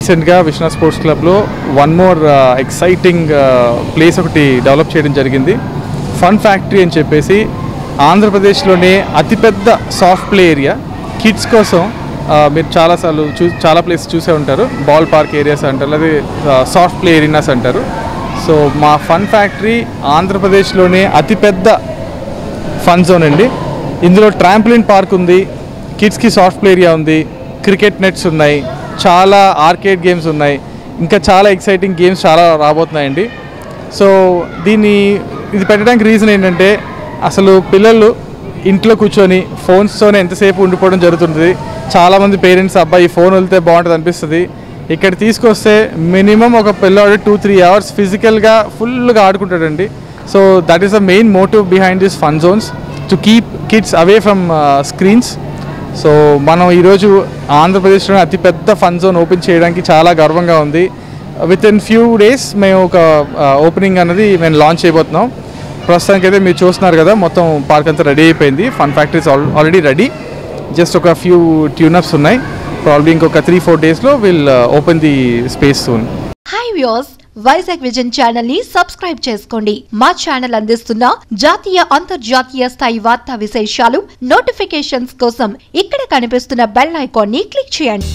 రీసెంట్గా విశ్వనాథ్ స్పోర్ట్స్ క్లబ్లో one more exciting place ఒకటి డెవలప్ చేయడం జరిగింది. ఫన్ ఫ్యాక్టరీ అని చెప్పేసి ఆంధ్రప్రదేశ్లోనే అతిపెద్ద సాఫ్ట్ ప్లే ఏరియా కిడ్స్ కోసం. మీరు చాలాసార్లు చాలా ప్లేస్ చూసే ఉంటారు. బాల్ పార్క్ ఏరియాస్ అంటారు, లేదా సాఫ్ట్ ప్లే ఏరియాస్ అంటారు. సో మా ఫన్ ఫ్యాక్టరీ ఆంధ్రప్రదేశ్లోనే అతిపెద్ద ఫన్ జోన్ అండి. ఇందులో ట్రాంప్లిన్ పార్క్ ఉంది, కిడ్స్కి సాఫ్ట్ ప్లే ఏరియా ఉంది, క్రికెట్ నెట్స్ ఉన్నాయి, చాలా ఆర్కేడ్ గేమ్స్ ఉన్నాయి, ఇంకా చాలా ఎక్సైటింగ్ గేమ్స్ చాలా రాబోతున్నాయండి. సో ఇది పెట్టడానికి రీజన్ ఏంటంటే అసలు పిల్లలు ఇంట్లో కూర్చొని ఫోన్స్తోనే ఎంతసేపు ఉండిపోవడం జరుగుతుంది. చాలామంది పేరెంట్స్ అబ్బాయి ఫోన్ వెళ్తే బాగుంటుంది అనిపిస్తుంది. ఇక్కడ తీసుకొస్తే మినిమం ఒక పిల్లాడు 2-3 అవర్స్ ఫిజికల్గా ఫుల్గా ఆడుకుంటాడండి. So that is the main motive behind this fun zones, to keep kids away from screens. So మనం ఈరోజు ఆంధ్రప్రదేశ్లో అతిపెద్ద ఫన్ జోన్ ఓపెన్ చేయడానికి చాలా గర్వంగా ఉంది. విత్ ఇన్ ఫ్యూ డేస్ మేము ఒక ఓపెనింగ్ అనేది మేము లాంచ్ చేయబోతున్నాం. ప్రస్తుతానికి అయితే మీరు చూస్తున్నారు కదా, మొత్తం పార్క్ అంతా రెడీ అయిపోయింది. Fun factories already ready, just ఒక ఫ్యూ ట్యూనప్స్ ఉన్నాయి. ప్రాబ్లీ ఇంకొక 3-4 డేస్లో will open the space soon. Hi viewers, Vizag vision channel ని సబ్స్క్రైబ్ చేసుకోండి. మా ఛానల్ అందిస్తున్న జాతీయ అంతర్జాతీయ స్థాయి వార్తా విశేషాలు నోటిఫికేషన్స్ కోసం ఇక్కడ కనిపిస్తున్న బెల్ ఐకాన్ ని క్లిక్ చేయండి.